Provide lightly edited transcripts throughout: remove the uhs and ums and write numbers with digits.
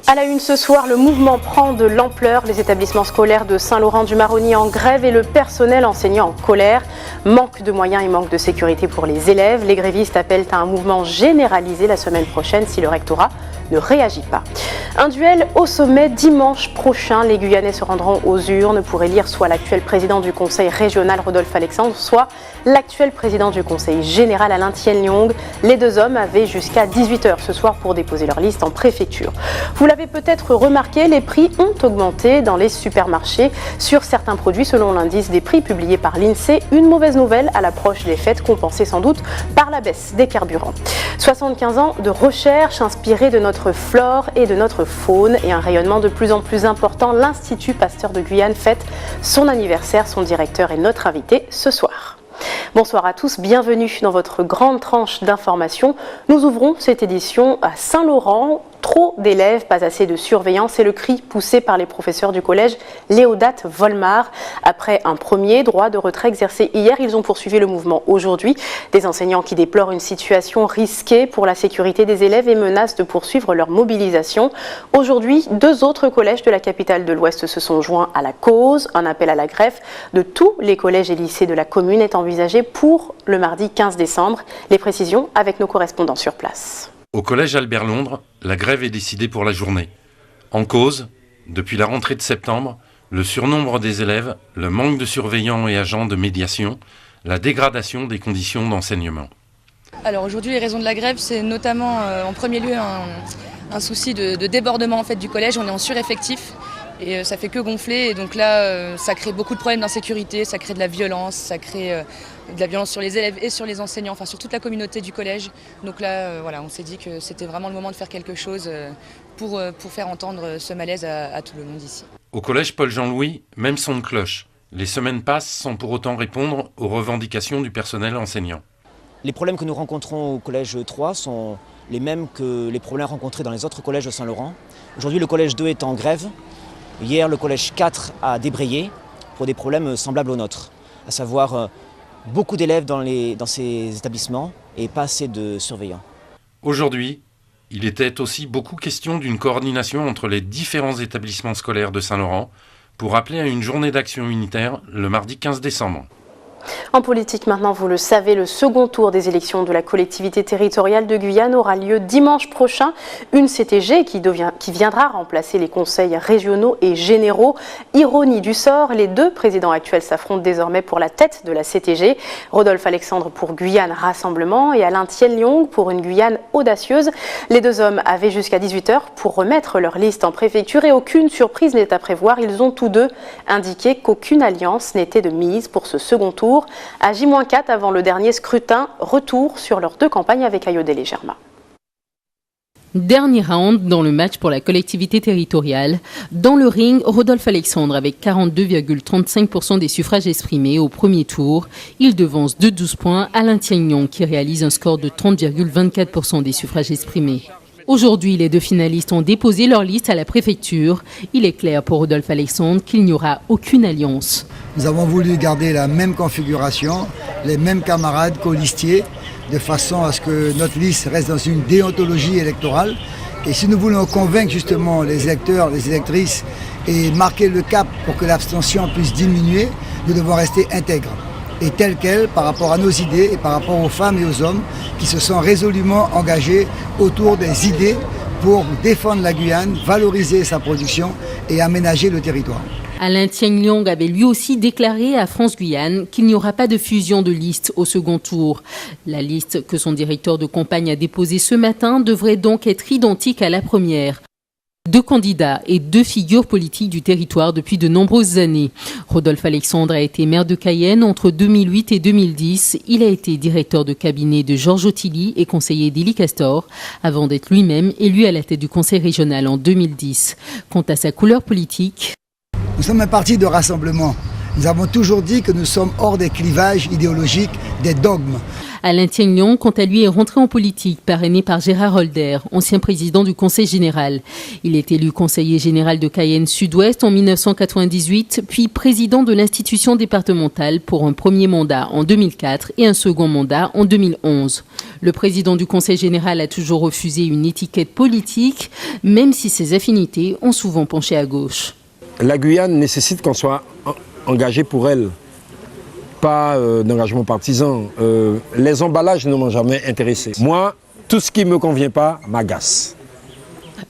À la une ce soir, le mouvement prend de l'ampleur. Les établissements scolaires de Saint-Laurent-du-Maroni en grève et le personnel enseignant en colère. Manque de moyens et manque de sécurité pour les élèves. Les grévistes appellent à un mouvement généralisé la semaine prochaine si le rectorat ne réagit pas. Un duel au sommet dimanche prochain. Les Guyanais se rendront aux urnes pour élire soit l'actuel président du conseil régional Rodolphe Alexandre, soit l'actuel président du conseil général Alain Thienlyong. Les deux hommes avaient jusqu'à 18h ce soir pour déposer leur liste en préfecture. Vous l'avez peut-être remarqué, les prix ont augmenté dans les supermarchés sur certains produits selon l'indice des prix publié par l'INSEE. Une mauvaise nouvelle à l'approche des fêtes, compensée sans doute par la baisse des carburants. 75 ans de recherche inspirée de notre flore et de notre faune et un rayonnement de plus en plus important. L'Institut Pasteur de Guyane fête son anniversaire. Son directeur est notre invité ce soir. Bonsoir à tous, bienvenue dans votre grande tranche d'information. Nous ouvrons cette édition à Saint-Laurent. Trop d'élèves, pas assez de surveillance, c'est le cri poussé par les professeurs du collège Léodate Volmar. Après un premier droit de retrait exercé hier, ils ont poursuivi le mouvement aujourd'hui. Des enseignants qui déplorent une situation risquée pour la sécurité des élèves et menacent de poursuivre leur mobilisation. Aujourd'hui, deux autres collèges de la capitale de l'Ouest se sont joints à la cause. Un appel à la greffe de tous les collèges et lycées de la commune est envisagé pour le mardi 15 décembre. Les précisions avec nos correspondants sur place. Au collège Albert Londres, la grève est décidée pour la journée. En cause, depuis la rentrée de septembre, le surnombre des élèves, le manque de surveillants et agents de médiation, la dégradation des conditions d'enseignement. Alors aujourd'hui, les raisons de la grève, c'est notamment en premier lieu un souci de débordement en fait, du collège. On est en sureffectif et ça fait que gonfler. Et donc là, ça crée beaucoup de problèmes d'insécurité, ça crée de la violence, ça crée de la violence sur les élèves et sur les enseignants, enfin sur toute la communauté du collège. Donc là, voilà, on s'est dit que c'était vraiment le moment de faire quelque chose pour faire entendre ce malaise à tout le monde ici. Au collège Paul-Jean-Louis, même son de cloche. Les semaines passent sans pour autant répondre aux revendications du personnel enseignant. Les problèmes que nous rencontrons au collège 3 sont les mêmes que les problèmes rencontrés dans les autres collèges de Saint-Laurent. Aujourd'hui, le collège 2 est en grève. Hier, le collège 4 a débrayé pour des problèmes semblables aux nôtres, à savoir beaucoup d'élèves dans ces établissements et pas assez de surveillants. Aujourd'hui, il était aussi beaucoup question d'une coordination entre les différents établissements scolaires de Saint-Laurent pour appeler à une journée d'action unitaire le mardi 15 décembre. En politique maintenant, vous le savez, le second tour des élections de la collectivité territoriale de Guyane aura lieu dimanche prochain. Une CTG qui viendra remplacer les conseils régionaux et généraux. Ironie du sort, les deux présidents actuels s'affrontent désormais pour la tête de la CTG. Rodolphe Alexandre pour Guyane Rassemblement et Alain Thienlyong pour une Guyane audacieuse. Les deux hommes avaient jusqu'à 18h pour remettre leur liste en préfecture et aucune surprise n'est à prévoir. Ils ont tous deux indiqué qu'aucune alliance n'était de mise pour ce second tour. À J-4 avant le dernier scrutin, retour sur leurs deux campagnes avec Ayodele Germa. Dernier round dans le match pour la collectivité territoriale. Dans le ring, Rodolphe Alexandre avec 42,35% des suffrages exprimés au premier tour. Il devance de 12 points Alain Thienlyong qui réalise un score de 30,24% des suffrages exprimés. Aujourd'hui, les deux finalistes ont déposé leur liste à la préfecture. Il est clair pour Rodolphe Alexandre qu'il n'y aura aucune alliance. Nous avons voulu garder la même configuration, les mêmes camarades colistiers, de façon à ce que notre liste reste dans une déontologie électorale. Et si nous voulons convaincre justement les électeurs, les électrices et marquer le cap pour que l'abstention puisse diminuer, nous devons rester intègres et tels quels par rapport à nos idées et par rapport aux femmes et aux hommes qui se sont résolument engagés autour des idées pour défendre la Guyane, valoriser sa production et aménager le territoire. Alain Thienlyong avait lui aussi déclaré à France Guyane qu'il n'y aura pas de fusion de liste au second tour. La liste que son directeur de campagne a déposée ce matin devrait donc être identique à la première. Deux candidats et deux figures politiques du territoire depuis de nombreuses années. Rodolphe Alexandre a été maire de Cayenne entre 2008 et 2010. Il a été directeur de cabinet de Georges Ottilie et conseiller d'Élie Castor, avant d'être lui-même élu à la tête du conseil régional en 2010. Quant à sa couleur politique... Nous sommes un parti de rassemblement. Nous avons toujours dit que nous sommes hors des clivages idéologiques, des dogmes. Alain Tiengnon, quant à lui, est rentré en politique, parrainé par Gérard Holder, ancien président du Conseil général. Il est élu conseiller général de Cayenne Sud-Ouest en 1998, puis président de l'institution départementale pour un premier mandat en 2004 et un second mandat en 2011. Le président du Conseil général a toujours refusé une étiquette politique, même si ses affinités ont souvent penché à gauche. La Guyane nécessite qu'on soit engagé pour elle, pas d'engagement partisan. Les emballages ne m'ont jamais intéressé. Moi, tout ce qui ne me convient pas m'agace.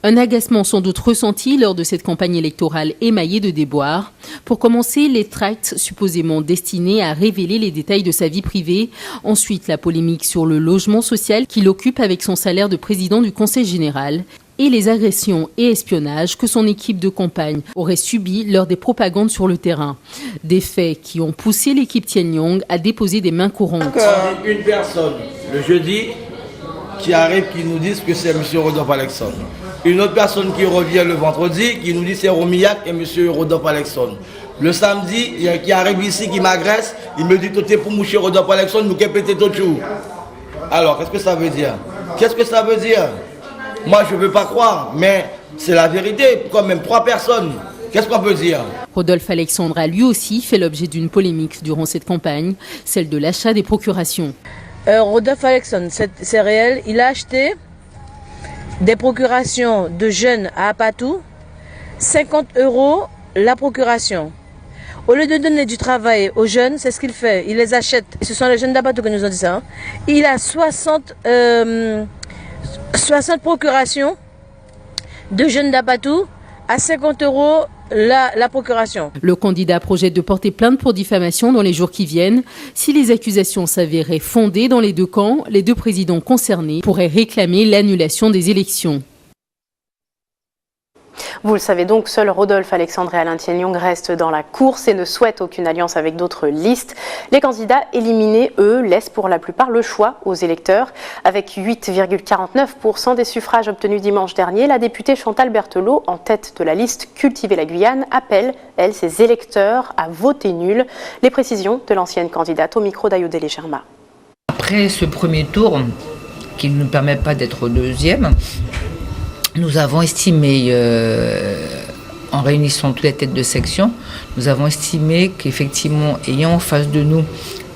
Un agacement sans doute ressenti lors de cette campagne électorale émaillée de déboires. Pour commencer, les tracts supposément destinés à révéler les détails de sa vie privée. Ensuite, la polémique sur le logement social qu'il occupe avec son salaire de président du Conseil général. Et les agressions et espionnages que son équipe de campagne aurait subis lors des propagandes sur le terrain. Des faits qui ont poussé l'équipe Tiengnon à déposer des mains courantes. Une personne, le jeudi, qui arrive, qui nous dit que c'est M. Rodolphe Alexandre. Une autre personne qui revient le vendredi, qui nous dit c'est Romillac et M. Rodolphe Alexandre. Le samedi, il y a qui arrive ici, qui m'agresse, il me dit tout est pour M. Rodolphe Alexandre, nous qui pété tout jour. Alors, qu'est-ce que ça veut dire? Qu'est-ce que ça veut dire? Moi, je ne veux pas croire, mais c'est la vérité. Quand même 3 personnes, qu'est-ce qu'on peut dire? Rodolphe Alexandre a lui aussi fait l'objet d'une polémique durant cette campagne, celle de l'achat des procurations. Rodolphe Alexandre, c'est réel, il a acheté des procurations de jeunes à Apatou, 50 € la procuration. Au lieu de donner du travail aux jeunes, c'est ce qu'il fait, il les achète. Ce sont les jeunes d'Apatou qui nous ont dit ça. Il a 60 procurations de jeunes d'Apatou à 50 € la procuration. Le candidat projette de porter plainte pour diffamation dans les jours qui viennent. Si les accusations s'avéraient fondées dans les deux camps, les deux présidents concernés pourraient réclamer l'annulation des élections. Vous le savez donc, seuls Rodolphe Alexandre et Alain Tiengnon restent dans la course et ne souhaitent aucune alliance avec d'autres listes. Les candidats éliminés, eux, laissent pour la plupart le choix aux électeurs. Avec 8,49% des suffrages obtenus dimanche dernier, la députée Chantal Berthelot, en tête de la liste Cultiver la Guyane, appelle, elle, ses électeurs à voter nul. Les précisions de l'ancienne candidate au micro d'Ayodele Germa. Après ce premier tour, qui ne nous permet pas d'être deuxième, nous avons estimé, en réunissant toutes les têtes de section, nous avons estimé qu'effectivement, ayant en face de nous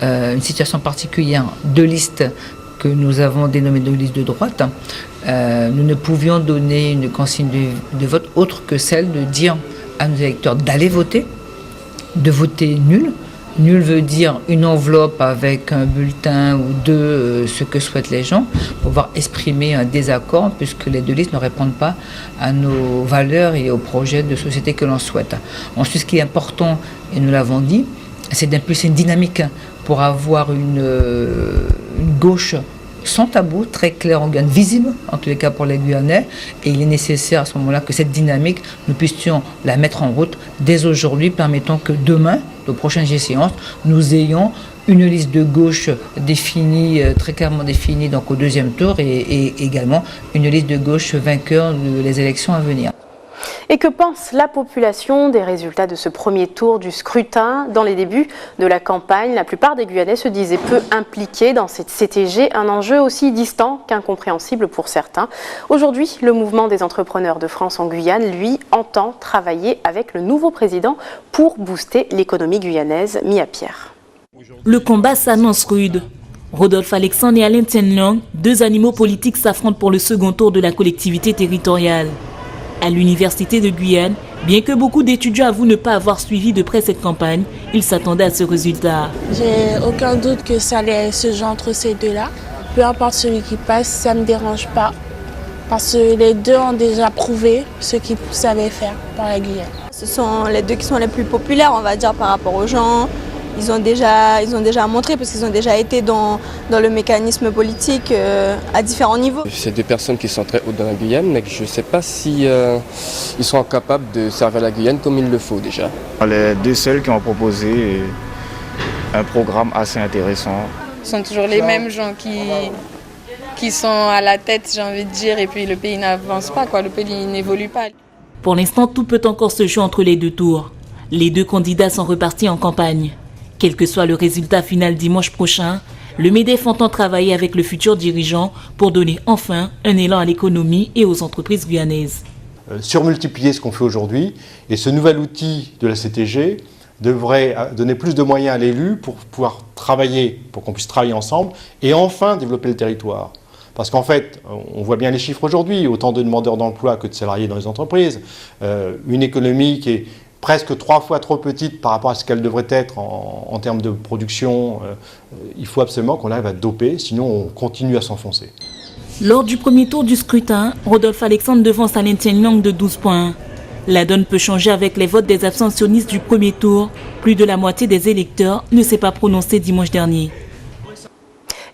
une situation particulière, 2 listes que nous avons dénommées 2 listes de droite, nous ne pouvions donner une consigne de vote autre que celle de dire à nos électeurs d'aller voter, de voter nul. Nul veut dire une enveloppe avec un bulletin ou 2, ce que souhaitent les gens, pour pouvoir exprimer un désaccord, puisque les 2 listes ne répondent pas à nos valeurs et aux projets de société que l'on souhaite. Ensuite, ce qui est important, et nous l'avons dit, c'est d'impulser une dynamique pour avoir une gauche sans tabou, très claire en Guyane, visible, en tous les cas pour les Guyanais, et il est nécessaire à ce moment-là que cette dynamique, nous puissions la mettre en route dès aujourd'hui, permettant que demain, aux prochaines échéances, nous ayons une liste de gauche définie, très clairement définie donc au 2e tour, et également une liste de gauche vainqueur des élections à venir. Et que pense la population des résultats de ce premier tour du scrutin? Dans les débuts de la campagne, la plupart des Guyanais se disaient peu impliqués dans cette CTG, un enjeu aussi distant qu'incompréhensible pour certains. Aujourd'hui, le mouvement des entrepreneurs de France en Guyane, lui, entend travailler avec le nouveau président pour booster l'économie guyanaise. Mia Pierre. Le combat s'annonce rude. Rodolphe Alexandre et Alain Tiengnon, 2 animaux politiques, s'affrontent pour le second tour de la collectivité territoriale. À l'université de Guyane, bien que beaucoup d'étudiants avouent ne pas avoir suivi de près cette campagne, ils s'attendaient à ce résultat. J'ai aucun doute que ça allait se jouer entre ces 2-là. Peu importe celui qui passe, ça ne me dérange pas. Parce que les 2 ont déjà prouvé ce qu'ils savaient faire par la Guyane. Ce sont les 2 qui sont les plus populaires, on va dire, par rapport aux gens. Ils ont déjà montré parce qu'ils ont déjà été dans le mécanisme politique à différents niveaux. C'est 2 personnes qui sont très hautes dans la Guyane, mais je ne sais pas si ils sont capables de servir la Guyane comme il le faut déjà. Les 2 seuls qui ont proposé un programme assez intéressant. Ce sont toujours les mêmes gens qui sont à la tête, j'ai envie de dire, et puis le pays n'avance pas, le pays n'évolue pas. Pour l'instant, tout peut encore se jouer entre les 2 tours. Les 2 candidats sont repartis en campagne. Quel que soit le résultat final dimanche prochain, Le MEDEF entend travailler avec le futur dirigeant pour donner enfin un élan à l'économie et aux entreprises guyanaises. Surmultiplier ce qu'on fait aujourd'hui, et ce nouvel outil de la CTG devrait donner plus de moyens à l'élu pour pouvoir travailler, pour qu'on puisse travailler ensemble et enfin développer le territoire. Parce qu'en fait, on voit bien les chiffres aujourd'hui, autant de demandeurs d'emploi que de salariés dans les entreprises, une économie qui est presque 3 fois trop petite par rapport à ce qu'elle devrait être en termes de production. Il faut absolument qu'on arrive à doper, sinon on continue à s'enfoncer. Lors du premier tour du scrutin, Rodolphe Alexandre devance Alain Tienlang de 12 points. La donne peut changer avec les votes des abstentionnistes du premier tour. Plus de la moitié des électeurs ne s'est pas prononcé dimanche dernier.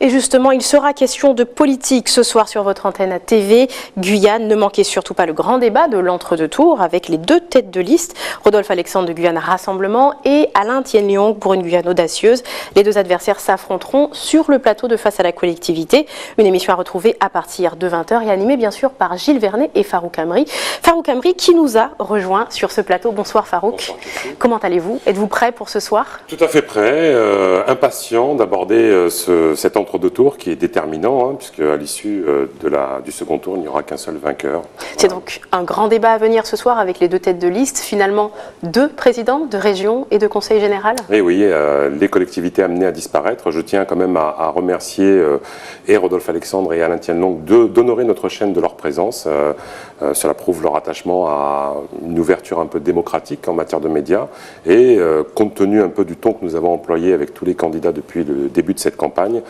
Et justement, il sera question de politique ce soir sur votre antenne TV Guyane. Ne manquez surtout pas le grand débat de l'entre-deux tours avec les 2 têtes de liste, Rodolphe Alexandre de Guyane Rassemblement et Alain Tienlang pour une Guyane audacieuse. Les 2 adversaires s'affronteront sur le plateau de Face à la collectivité. Une émission à retrouver à partir de 20h et animée bien sûr par Gilles Vernet et Farouk Amri. Farouk Amri qui nous a rejoint sur ce plateau. Bonsoir Farouk. Bonsoir, comment allez-vous? Êtes-vous prêt pour ce soir? Tout à fait prêt, impatient d'aborder cet entre-deux tours qui est déterminant, puisque à l'issue du second tour, il n'y aura qu'un seul vainqueur. C'est donc un grand débat à venir ce soir avec les 2 têtes de liste, finalement 2 présidents de région et de conseil général. Et oui, les collectivités amenées à disparaître. Je tiens quand même à remercier et Rodolphe Alexandre et Alain Tienlang d'honorer notre chaîne de leur présence. Cela prouve leur attachement à une ouverture un peu démocratique en matière de médias et compte tenu un peu du ton que nous avons employé avec tous les candidats depuis le début de cette campagne,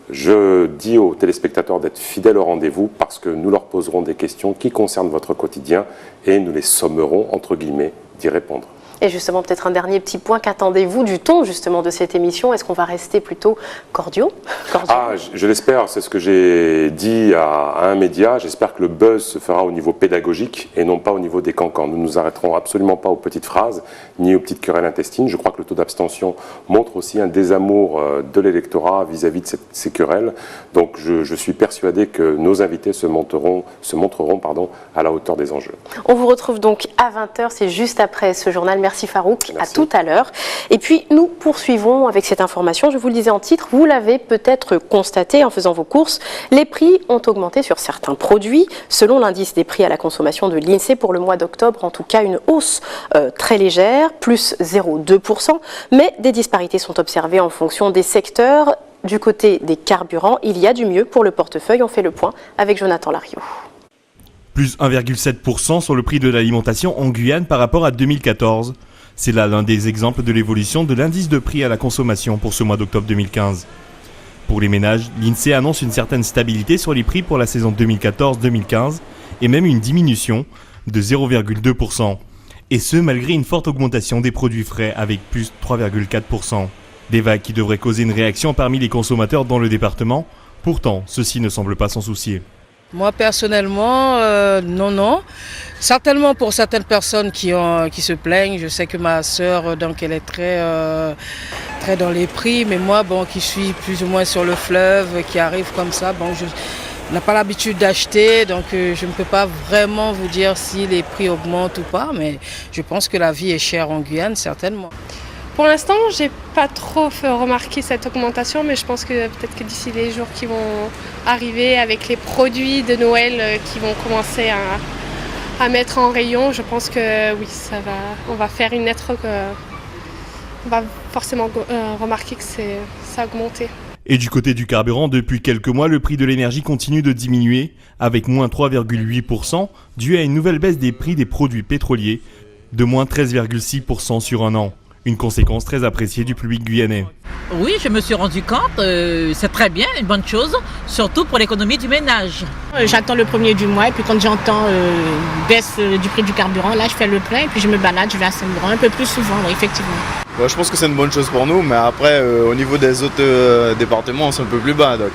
je dis aux téléspectateurs d'être fidèles au rendez-vous parce que nous leur poserons des questions qui concernent votre quotidien et nous les sommerons, entre guillemets, d'y répondre. Et justement, peut-être un dernier petit point, qu'attendez-vous du ton justement de cette émission? Est-ce qu'on va rester plutôt cordiaux? Ah, je l'espère, c'est ce que j'ai dit à un média. J'espère que le buzz se fera au niveau pédagogique et non pas au niveau des cancans. Nous ne nous arrêterons absolument pas aux petites phrases ni aux petites querelles intestines. Je crois que le taux d'abstention montre aussi un désamour de l'électorat vis-à-vis de ces querelles. Donc je suis persuadé que nos invités se montreront à la hauteur des enjeux. On vous retrouve donc à 20h, c'est juste après ce journal. Merci Farouk, Merci. À tout à l'heure. Et puis nous poursuivons avec cette information, je vous le disais en titre, vous l'avez peut-être constaté en faisant vos courses, les prix ont augmenté sur certains produits. Selon l'indice des prix à la consommation de l'INSEE pour le mois d'octobre, en tout cas une hausse très légère, plus 0,2%, mais des disparités sont observées en fonction des secteurs. Du côté des carburants, il y a du mieux pour le portefeuille. On fait le point avec Jonathan Lariot. Plus 1,7% sur le prix de l'alimentation en Guyane par rapport à 2014. C'est là l'un des exemples de l'évolution de l'indice de prix à la consommation pour ce mois d'octobre 2015. Pour les ménages, l'INSEE annonce une certaine stabilité sur les prix pour la saison 2014-2015 et même une diminution de 0,2%. Et ce, malgré une forte augmentation des produits frais avec plus 3,4%. Des vagues qui devraient causer une réaction parmi les consommateurs dans le département. Pourtant, ceux-ci ne semblent pas s'en soucier. Moi personnellement, non. Certainement pour certaines personnes qui se plaignent. Je sais que ma sœur, donc elle est très dans les prix, mais moi, qui suis plus ou moins sur le fleuve, qui arrive comme ça, je n'ai pas l'habitude d'acheter, donc je ne peux pas vraiment vous dire si les prix augmentent ou pas, mais je pense que la vie est chère en Guyane, certainement. Pour l'instant, j'ai pas trop remarqué cette augmentation, mais je pense que peut-être que d'ici les jours qui vont arriver avec les produits de Noël qui vont commencer à mettre en rayon, je pense que oui, on va faire une lettre, on va forcément remarquer que ça a augmenté. Et du côté du carburant, depuis quelques mois, le prix de l'énergie continue de diminuer, avec moins 3,8%, dû à une nouvelle baisse des prix des produits pétroliers, de moins 13,6% sur un an. Une conséquence très appréciée du public guyanais. Oui, je me suis rendu compte, c'est très bien, une bonne chose, surtout pour l'économie du ménage. J'attends le premier du mois et puis quand j'entends baisse du prix du carburant, là je fais le plein et puis je me balade, je vais à Saint-Laurent un peu plus souvent, oui, effectivement. Ouais, je pense que c'est une bonne chose pour nous, mais après au niveau des autres départements, c'est un peu plus bas. Donc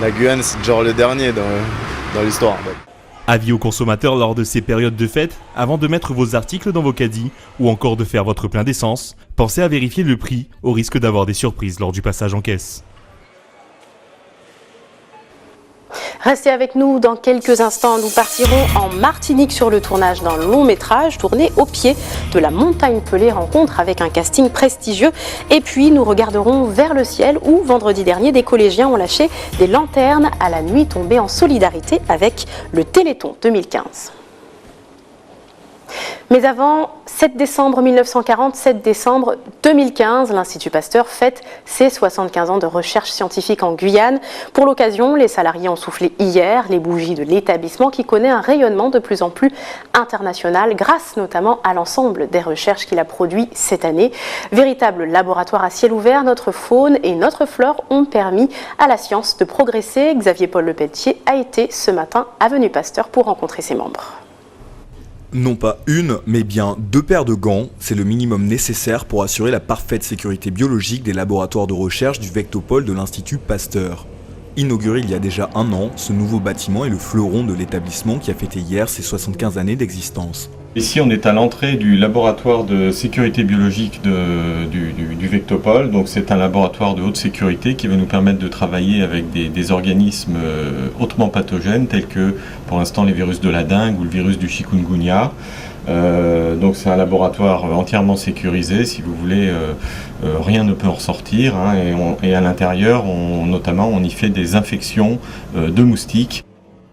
la Guyane, c'est genre le dernier dans l'histoire. Avis aux consommateurs lors de ces périodes de fête, avant de mettre vos articles dans vos caddies ou encore de faire votre plein d'essence, pensez à vérifier le prix au risque d'avoir des surprises lors du passage en caisse. Restez avec nous dans quelques instants. Nous partirons en Martinique sur le tournage d'un long métrage tourné au pied de la montagne Pelée, rencontre avec un casting prestigieux. Et puis nous regarderons vers le ciel où vendredi dernier des collégiens ont lâché des lanternes à la nuit tombée en solidarité avec le Téléthon 2015. Mais avant, 7 décembre 1940, 7 décembre 2015, l'Institut Pasteur fête ses 75 ans de recherche scientifique en Guyane. Pour l'occasion, les salariés ont soufflé hier les bougies de l'établissement qui connaît un rayonnement de plus en plus international grâce notamment à l'ensemble des recherches qu'il a produit cette année. Véritable laboratoire à ciel ouvert, notre faune et notre flore ont permis à la science de progresser. Xavier Paul Lepelletier a été ce matin à Avenue Pasteur pour rencontrer ses membres. Non pas une, mais bien 2 paires de gants, c'est le minimum nécessaire pour assurer la parfaite sécurité biologique des laboratoires de recherche du Vectopole de l'Institut Pasteur. Inauguré il y a déjà 1 an, ce nouveau bâtiment est le fleuron de l'établissement qui a fêté hier ses 75 années d'existence. Ici, on est à l'entrée du laboratoire de sécurité biologique du Vectopole. Donc, c'est un laboratoire de haute sécurité qui va nous permettre de travailler avec des organismes hautement pathogènes tels que, pour l'instant, les virus de la dengue ou le virus du chikungunya. Donc, c'est un laboratoire entièrement sécurisé. Si vous voulez, rien ne peut en ressortir. Et à l'intérieur, notamment, on y fait des infections de moustiques.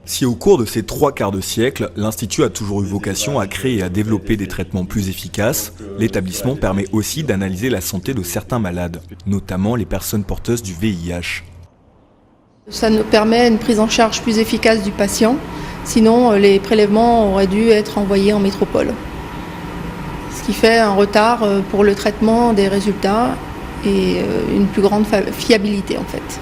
Si au cours de ces 3 quarts de siècle, l'Institut a toujours eu vocation à créer et à développer des traitements plus efficaces, l'établissement permet aussi d'analyser la santé de certains malades, notamment les personnes porteuses du VIH. Ça nous permet une prise en charge plus efficace du patient, sinon les prélèvements auraient dû être envoyés en métropole. Ce qui fait un retard pour le traitement des résultats et une plus grande fiabilité en fait.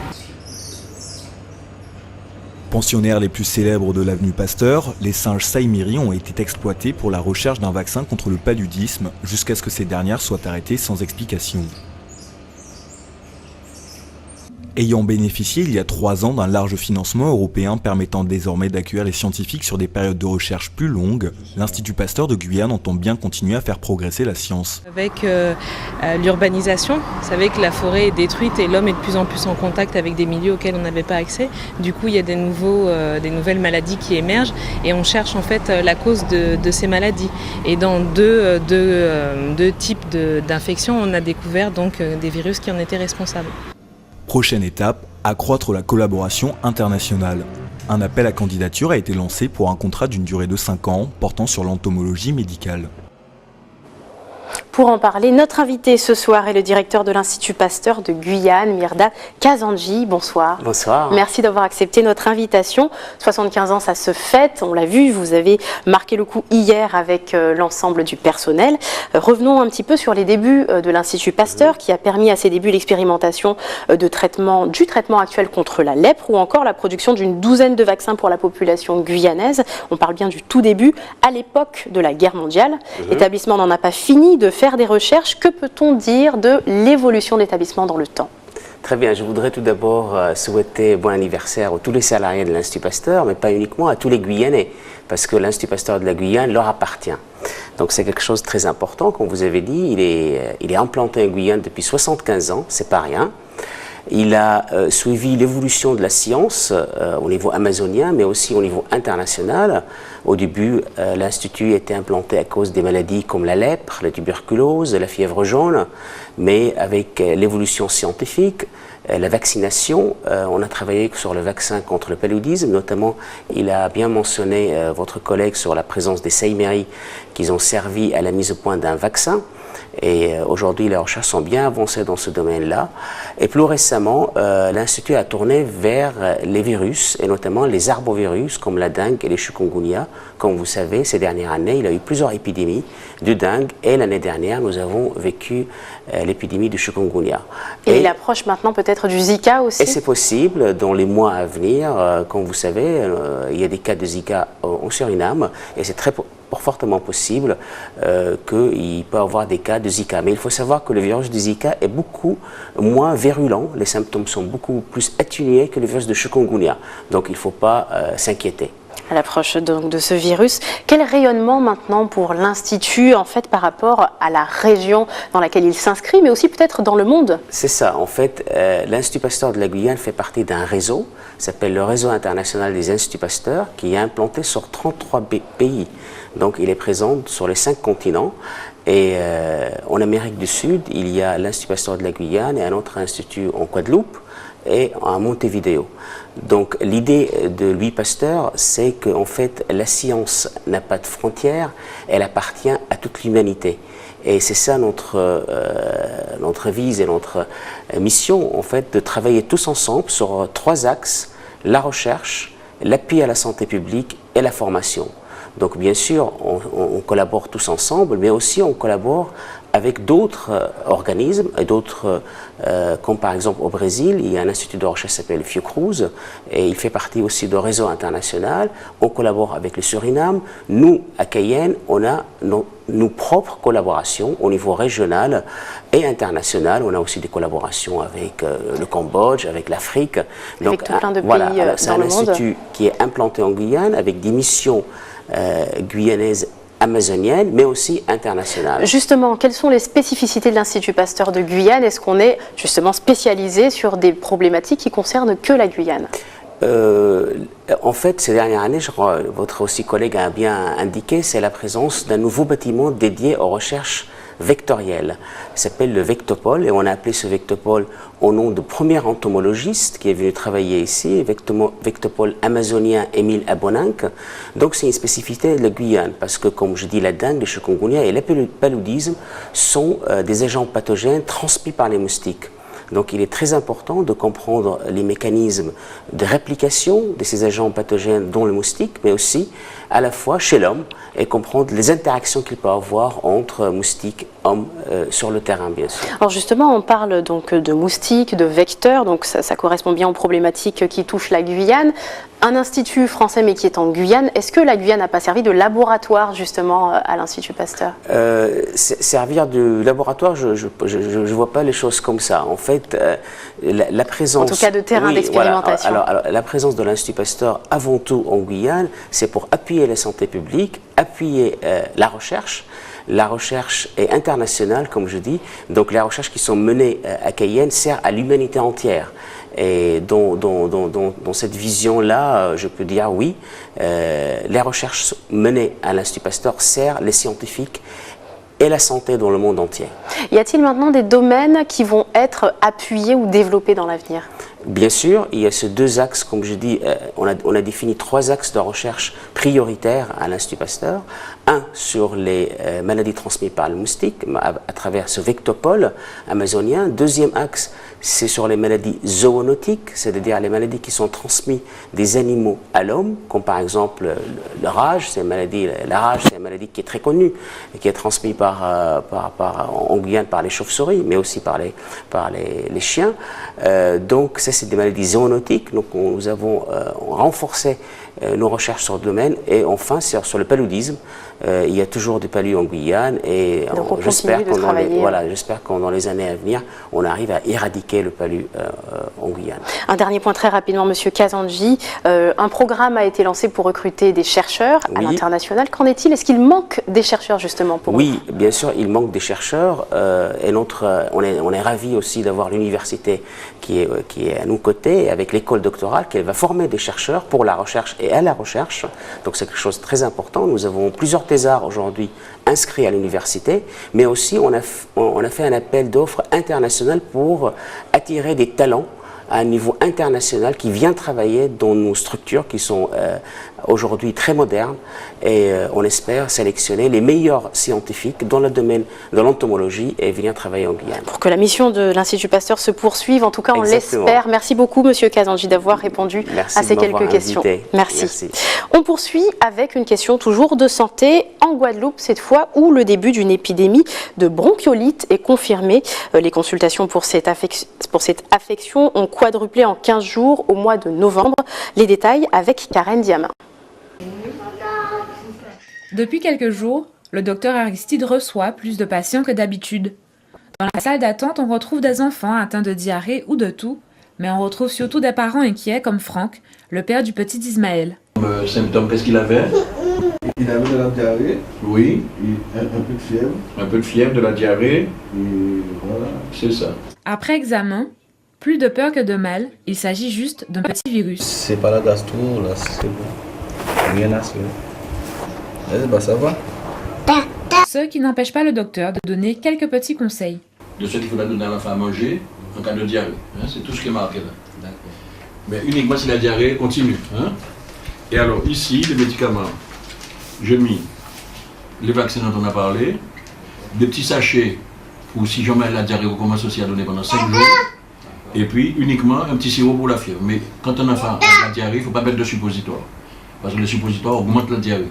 Pensionnaires les plus célèbres de l'avenue Pasteur, les singes saïmiri ont été exploités pour la recherche d'un vaccin contre le paludisme jusqu'à ce que ces dernières soient arrêtées sans explication. Ayant bénéficié il y a 3 ans d'un large financement européen permettant désormais d'accueillir les scientifiques sur des périodes de recherche plus longues, l'Institut Pasteur de Guyane entend bien continuer à faire progresser la science. Avec l'urbanisation, vous savez que la forêt est détruite et l'homme est de plus en plus en contact avec des milieux auxquels on n'avait pas accès. Du coup, il y a des nouvelles maladies qui émergent et on cherche en fait la cause de ces maladies. Et dans deux types d'infections, on a découvert donc des virus qui en étaient responsables. Prochaine étape, accroître la collaboration internationale. Un appel à candidature a été lancé pour un contrat d'une durée de 5 ans portant sur l'entomologie médicale. Pour en parler, notre invité ce soir est le directeur de l'Institut Pasteur de Guyane, Myrda Kazandji. Bonsoir. Bonsoir. Merci d'avoir accepté notre invitation. 75 ans, ça se fête, on l'a vu, vous avez marqué le coup hier avec l'ensemble du personnel. Revenons un petit peu sur les débuts de l'Institut Pasteur qui a permis à ses débuts l'expérimentation du traitement actuel contre la lèpre ou encore la production d'une 12aine de vaccins pour la population guyanaise. On parle bien du tout début, à l'époque de la guerre mondiale. L'établissement n'en a pas fini de faire des recherches. Que peut-on dire de l'évolution de l'établissement dans le temps ? Très bien, je voudrais tout d'abord souhaiter bon anniversaire à tous les salariés de l'Institut Pasteur, mais pas uniquement à tous les Guyanais, parce que l'Institut Pasteur de la Guyane leur appartient. Donc c'est quelque chose de très important, comme vous avez dit, il est implanté en Guyane depuis 75 ans, c'est pas rien. Il a suivi l'évolution de la science au niveau amazonien, mais aussi au niveau international. Au début, l'Institut était implanté à cause des maladies comme la lèpre, la tuberculose, la fièvre jaune, mais avec l'évolution scientifique, la vaccination, on a travaillé sur le vaccin contre le paludisme, notamment il a bien mentionné votre collègue sur la présence des saïmiri qui ont servi à la mise au point d'un vaccin. Et aujourd'hui, les recherches sont bien avancées dans ce domaine-là. Et plus récemment, l'Institut a tourné vers les virus, et notamment les arbovirus, comme la dengue et les chikungunya. Comme vous savez, ces dernières années, il y a eu plusieurs épidémies de dengue, et l'année dernière, nous avons vécu l'épidémie du chikungunya. Et il approche maintenant peut-être du Zika aussi. Et c'est possible, dans les mois à venir, comme vous savez, il y a des cas de Zika au Suriname, et c'est très fortement possible qu'il peut y avoir des cas de Zika. Mais il faut savoir que le virus de Zika est beaucoup moins virulent, les symptômes sont beaucoup plus atténués que le virus de chikungunya. Donc il ne faut pas s'inquiéter. À l'approche donc de ce virus, quel rayonnement maintenant pour l'Institut en fait par rapport à la région dans laquelle il s'inscrit, mais aussi peut-être dans le monde? C'est ça, en fait, l'Institut Pasteur de la Guyane fait partie d'un réseau, s'appelle le Réseau international des Instituts Pasteur, qui est implanté sur 33 pays. Donc il est présent sur les 5 continents. Et en Amérique du Sud, il y a l'Institut Pasteur de la Guyane et un autre institut en Guadeloupe et à Montevideo. Donc l'idée de Louis Pasteur, c'est qu'en fait la science n'a pas de frontières, elle appartient à toute l'humanité. Et c'est ça notre vise et notre mission, en fait, de travailler tous ensemble sur 3 axes: la recherche, l'appui à la santé publique et la formation. Donc bien sûr, on collabore tous ensemble, mais aussi on collabore avec d'autres organismes, et d'autres, comme par exemple au Brésil, il y a un institut de recherche qui s'appelle Fiocruz, et il fait partie aussi du réseau international. On collabore avec le Suriname. Nous, à Cayenne, on a nos propres collaborations au niveau régional et international. On a aussi des collaborations avec le Cambodge, avec l'Afrique. Avec tout plein de pays voilà, dans le monde. C'est un institut qui est implanté en Guyane avec des missions guyanaises, amazonienne, mais aussi internationale. Justement, quelles sont les spécificités de l'Institut Pasteur de Guyane? Est-ce qu'on est justement spécialisé sur des problématiques qui concernent que la Guyane? En fait, ces dernières années, votre aussi collègue a bien indiqué, c'est la présence d'un nouveau bâtiment dédié aux recherches vectorielles. Il s'appelle le Vectopole, et on a appelé ce Vectopole au nom de premier entomologiste qui est venu travailler ici, Vectopole amazonien Émile Abonanque. Donc c'est une spécificité de la Guyane, parce que comme je dis, la dengue, le chikungunya et le paludisme sont des agents pathogènes transmis par les moustiques. Donc il est très important de comprendre les mécanismes de réplication de ces agents pathogènes dont le moustique, mais aussi à la fois chez l'homme, et comprendre les interactions qu'il peut avoir entre moustiques et hommes sur le terrain, bien sûr. Alors justement, on parle donc de moustiques, de vecteurs, donc ça correspond bien aux problématiques qui touchent la Guyane. Un institut français mais qui est en Guyane, est-ce que la Guyane n'a pas servi de laboratoire justement à l'Institut Pasteur? Servir de laboratoire, je ne vois pas les choses comme ça. En fait, la présence... En tout cas de terrain d'expérimentation. Voilà. Alors, la présence de l'Institut Pasteur, avant tout en Guyane, c'est pour appuyer la santé publique, appuyer la recherche. La recherche est internationale, comme je dis, donc les recherches qui sont menées à Cayenne servent à l'humanité entière. Et dans cette vision-là, je peux dire oui, les recherches menées à l'Institut Pasteur servent les scientifiques et la santé dans le monde entier. Y a-t-il maintenant des domaines qui vont être appuyés ou développés dans l'avenir? Bien sûr, il y a ces 2 axes, comme je dis, on a défini 3 axes de recherche prioritaires à l'Institut Pasteur. Un sur les maladies transmises par le moustique, à travers ce Vectopole amazonien. Deuxième axe, c'est sur les maladies zoonotiques, c'est-à-dire les maladies qui sont transmises des animaux à l'homme, comme par exemple la rage. La rage, c'est une maladie qui est très connue et qui est transmise en Guyane par les chauves-souris, mais aussi par les chiens. Donc, ça, c'est des maladies zoonotiques. Donc, nous avons renforcé nos recherches sur le domaine. Et enfin, sur le paludisme, il y a toujours des palus en Guyane. Et j'espère que dans les années à venir, on arrive à éradiquer le palu en Guyane. Un dernier point très rapidement, Monsieur Kazandji. Un programme a été lancé pour recruter des chercheurs à l'international. Qu'en est-il? Est-ce qu'il manque des chercheurs justement pour Oui, bien sûr, il manque des chercheurs. Et on est ravis aussi d'avoir l'université qui est à nos côtés, avec l'école doctorale, qui va former des chercheurs pour la recherche et à la recherche. Donc c'est quelque chose de très important. Nous avons plusieurs thésards aujourd'hui inscrits à l'université, mais aussi on a fait un appel d'offres international pour attirer des talents à un niveau international qui vient travailler dans nos structures qui sont aujourd'hui très modernes, et on espère sélectionner les meilleurs scientifiques dans le domaine de l'entomologie et venir travailler en Guyane. Pour que la mission de l'Institut Pasteur se poursuive, en tout cas on l'espère. Merci beaucoup Monsieur Kazandji d'avoir répondu à ces quelques questions. Merci. On poursuit avec une question toujours de santé en Guadeloupe cette fois, où le début d'une épidémie de bronchiolite est confirmé. Les consultations pour cette affection ont quadruplé en 15 jours au mois de novembre. Les détails avec Karen Diamin. Depuis quelques jours, le docteur Aristide reçoit plus de patients que d'habitude. Dans la salle d'attente, on retrouve des enfants atteints de diarrhée ou de toux, mais on retrouve surtout des parents inquiets comme Franck, le père du petit Ismaël. Symptômes, qu'est-ce qu'il avait? Il avait de la diarrhée. Oui. Et un peu de fièvre. Un peu de fièvre, de la diarrhée. Et voilà. C'est ça. Après examen, plus de peur que de mal, il s'agit juste d'un petit virus. C'est pas la gastro, là, c'est bon. Rien à se faire. Bah ça va. Ce qui n'empêche pas le docteur de donner quelques petits conseils. De ce qu'il faudra donner à l'enfant à manger en cas de diarrhée. Hein, c'est tout ce qui est marqué là. Mais uniquement si la diarrhée continue. Hein. Et alors ici, les médicaments. J'ai mis les vaccins dont on a parlé, des petits sachets pour si jamais la diarrhée recommence aussi à donner pendant 5 jours, et puis uniquement un petit sirop pour la fièvre. Mais quand un enfant a la diarrhée, il ne faut pas mettre de suppositoire, parce que le suppositoire augmente la diarrhée.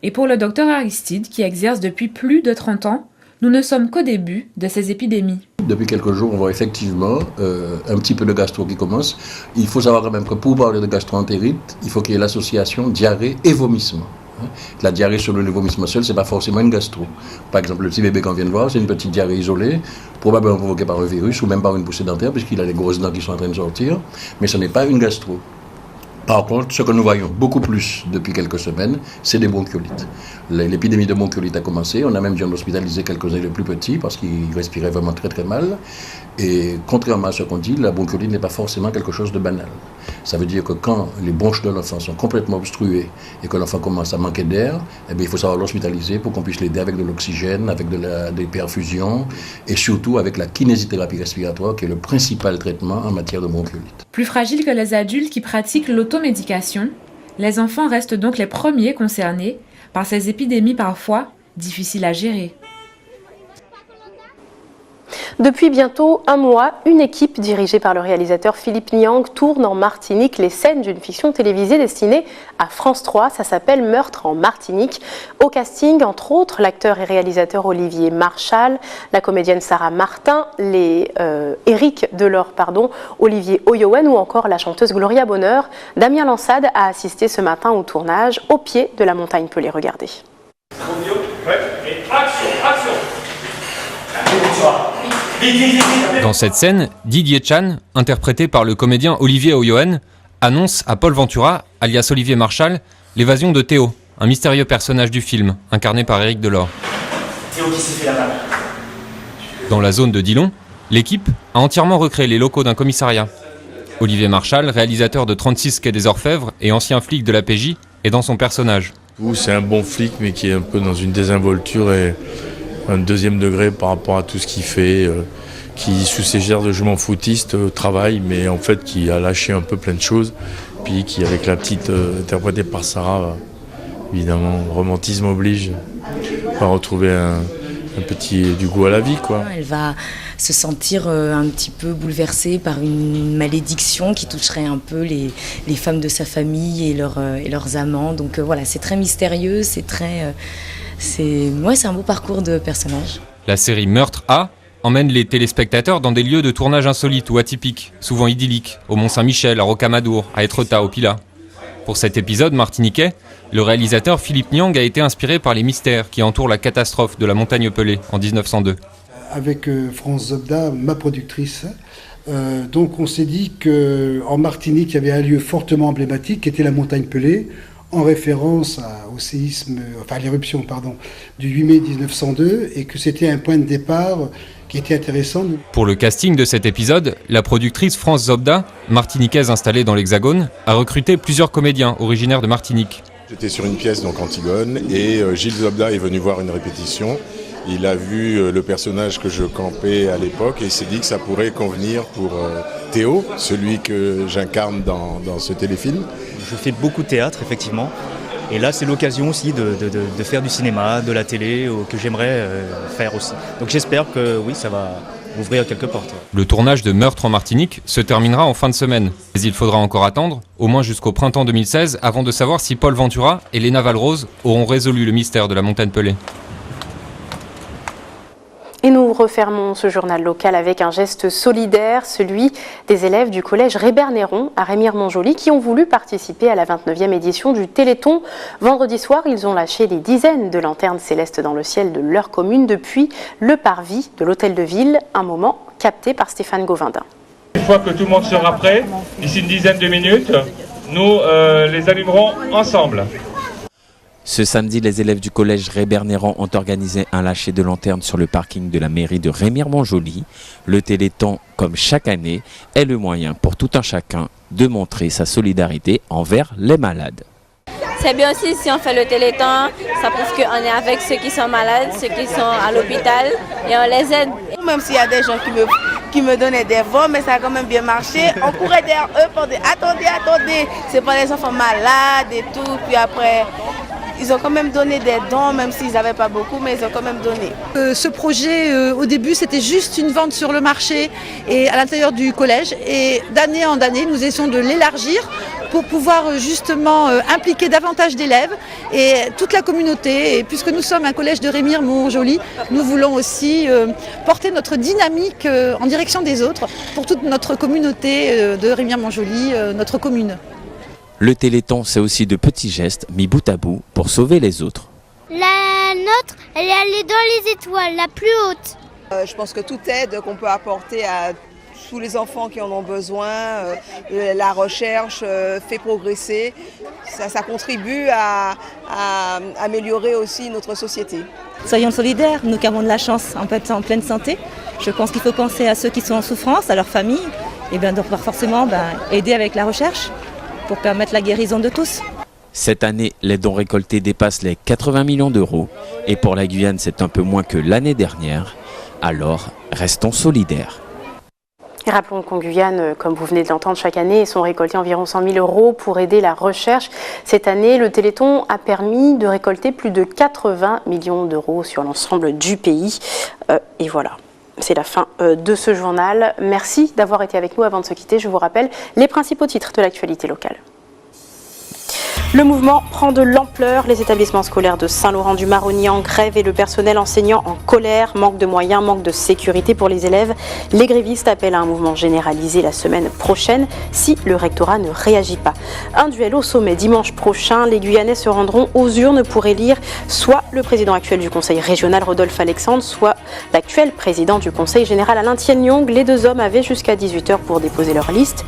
Et pour le docteur Aristide, qui exerce depuis plus de 30 ans, nous ne sommes qu'au début de ces épidémies. Depuis quelques jours, on voit effectivement un petit peu de gastro qui commence. Il faut savoir quand même que pour parler de gastroentérite, il faut qu'il y ait l'association diarrhée et vomissement. La diarrhée sur le vomissement seul, ce n'est pas forcément une gastro. Par exemple, le petit bébé qu'on vient de voir, c'est une petite diarrhée isolée, probablement provoquée par un virus ou même par une poussée dentaire, puisqu'il a les grosses dents qui sont en train de sortir, mais ce n'est pas une gastro. Par contre, ce que nous voyons beaucoup plus depuis quelques semaines, c'est des bronchiolites. L'épidémie de bronchiolite a commencé, on a même dû en hospitaliser quelques-uns les plus petits parce qu'ils respiraient vraiment très très mal. Et contrairement à ce qu'on dit, la bronchiolite n'est pas forcément quelque chose de banal. Ça veut dire que quand les bronches de l'enfant sont complètement obstruées et que l'enfant commence à manquer d'air, eh bien, il faut savoir l'hospitaliser pour qu'on puisse l'aider avec de l'oxygène, avec des perfusions et surtout avec la kinésithérapie respiratoire qui est le principal traitement en matière de bronchiolite. Plus fragiles que les adultes qui pratiquent l'automédication, les enfants restent donc les premiers concernés par ces épidémies parfois difficiles à gérer. Depuis bientôt un mois, une équipe dirigée par le réalisateur Philippe Niang tourne en Martinique les scènes d'une fiction télévisée destinée à France 3. Ça s'appelle Meurtre en Martinique. Au casting, entre autres, l'acteur et réalisateur Olivier Marchal, la comédienne Sarah Martin, Éric Delors, Olivier Oyoen ou encore la chanteuse Gloria Bonheur. Damien Lansade a assisté ce matin au tournage au pied de la montagne Pelée. Regardez. Dans cette scène, Didier Chan, interprété par le comédien Olivier Oyoen, annonce à Paul Ventura, alias Olivier Marchal, l'évasion de Théo, un mystérieux personnage du film, incarné par Éric Delors. Théo qui s'est fait la balle. Dans la zone de Dillon, l'équipe a entièrement recréé les locaux d'un commissariat. Olivier Marchal, réalisateur de 36 Quai des Orfèvres et ancien flic de la PJ, est dans son personnage. C'est un bon flic, mais qui est un peu dans une désinvolture et un deuxième degré par rapport à tout ce qu'il fait, qui sous ses airs de je m'en foutiste travaille, mais en fait qui a lâché un peu plein de choses, puis qui avec la petite interprétée par Sarah, évidemment romantisme oblige, va retrouver un petit du goût à la vie, quoi. Elle va se sentir un petit peu bouleversée par une malédiction qui toucherait un peu les femmes de sa famille et leurs amants. Donc voilà, c'est très mystérieux, c'est un beau parcours de personnage. La série Meurtre A emmène les téléspectateurs dans des lieux de tournage insolites ou atypiques, souvent idylliques, au Mont-Saint-Michel, à Rocamadour, à Étretat, au Pilat. Pour cet épisode martiniquais, le réalisateur Philippe Niang a été inspiré par les mystères qui entourent la catastrophe de la montagne Pelée en 1902. Avec France Zobda, ma productrice, donc on s'est dit qu'en Martinique, il y avait un lieu fortement emblématique qui était la montagne Pelée, en référence au séisme, à l'éruption du 8 mai 1902, et que c'était un point de départ qui était intéressant. Pour le casting de cet épisode, la productrice France Zobda, martiniquaise installée dans l'Hexagone, a recruté plusieurs comédiens originaires de Martinique. J'étais sur une pièce donc Antigone et Gilles Zobda est venu voir une répétition. Il a vu le personnage que je campais à l'époque et il s'est dit que ça pourrait convenir pour Théo, celui que j'incarne dans ce téléfilm. Je fais beaucoup de théâtre, effectivement. Et là, c'est l'occasion aussi de faire du cinéma, de la télé, que j'aimerais faire aussi. Donc j'espère que oui, ça va ouvrir quelques portes. Le tournage de Meurtre en Martinique se terminera en fin de semaine. Mais il faudra encore attendre, au moins jusqu'au printemps 2016, avant de savoir si Paul Ventura et Léna Valrose auront résolu le mystère de la montagne Pelée. Et nous refermons ce journal local avec un geste solidaire, celui des élèves du collège Rébert-Néron à Remire-Montjoly qui ont voulu participer à la 29e édition du Téléthon. Vendredi soir, ils ont lâché des dizaines de lanternes célestes dans le ciel de leur commune depuis le parvis de l'hôtel de ville, un moment capté par Stéphane Govindin. Une fois que tout le monde sera prêt, d'ici une dizaine de minutes, nous les allumerons ensemble. Ce samedi, les élèves du collège Rébernéran ont organisé un lâcher de lanterne sur le parking de la mairie de Remire-Montjoly. Le Téléthon, comme chaque année, est le moyen pour tout un chacun de montrer sa solidarité envers les malades. C'est bien aussi si on fait le Téléthon, ça prouve qu'on est avec ceux qui sont malades, ceux qui sont à l'hôpital et on les aide. Même s'il y a des gens qui me donnaient des voix, mais ça a quand même bien marché. On courait derrière eux pour dire attendez, c'est pas les enfants malades et tout. Puis après, ils ont quand même donné des dons, même s'ils n'avaient pas beaucoup, mais ils ont quand même donné. Ce projet, au début, c'était juste une vente sur le marché et à l'intérieur du collège. Et d'année en année, nous essayons de l'élargir pour pouvoir justement impliquer davantage d'élèves et toute la communauté. Et puisque nous sommes un collège de Remire-Montjoly, nous voulons aussi porter notre dynamique en direction des autres pour toute notre communauté de Remire-Montjoly, notre commune. Le Téléthon, c'est aussi de petits gestes mis bout à bout pour sauver les autres. La nôtre, elle est allée dans les étoiles, la plus haute. Je pense que toute aide qu'on peut apporter à tous les enfants qui en ont besoin, la recherche fait progresser, ça contribue à améliorer aussi notre société. Soyons solidaires, nous qui avons de la chance en pleine santé. Je pense qu'il faut penser à ceux qui sont en souffrance, à leur famille, et bien donc forcément aider avec la recherche pour permettre la guérison de tous. Cette année, les dons récoltés dépassent les 80 millions d'euros. Et pour la Guyane, c'est un peu moins que l'année dernière. Alors, restons solidaires. Et rappelons qu'en Guyane, comme vous venez de l'entendre, chaque année sont récoltés environ 100 000 euros pour aider la recherche. Cette année, le Téléthon a permis de récolter plus de 80 millions d'euros sur l'ensemble du pays. Et voilà. C'est la fin de ce journal. Merci d'avoir été avec nous. Avant de se quitter, je vous rappelle les principaux titres de l'actualité locale. Le mouvement prend de l'ampleur. Les établissements scolaires de Saint-Laurent-du-Maroni en grève et le personnel enseignant en colère. Manque de moyens, manque de sécurité pour les élèves. Les grévistes appellent à un mouvement généralisé la semaine prochaine si le rectorat ne réagit pas. Un duel au sommet dimanche prochain. Les Guyanais se rendront aux urnes pour élire soit le président actuel du conseil régional Rodolphe Alexandre, soit l'actuel président du conseil général Alain Thienniong. Les deux hommes avaient jusqu'à 18h pour déposer leur liste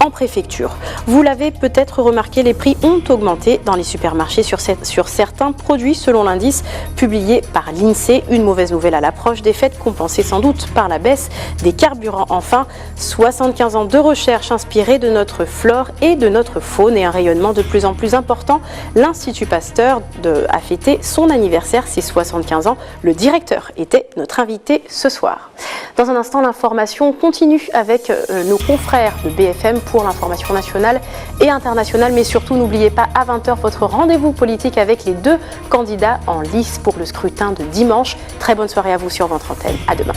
en préfecture. Vous l'avez peut-être remarqué, les prix ont augmenté dans les supermarchés sur certains produits selon l'indice publié par l'INSEE. Une mauvaise nouvelle à l'approche des fêtes, compensée sans doute par la baisse des carburants. Enfin, 75 ans de recherche inspirée de notre flore et de notre faune et un rayonnement de plus en plus important. L'Institut Pasteur a fêté son anniversaire, ses 75 ans. Le directeur était notre invité ce soir. Dans un instant, l'information continue avec nos confrères de BFM pour l'information nationale et internationale. Mais surtout, n'oubliez pas, à 20h, votre rendez-vous politique avec les deux candidats en lice pour le scrutin de dimanche. Très bonne soirée à vous sur votre antenne. À demain.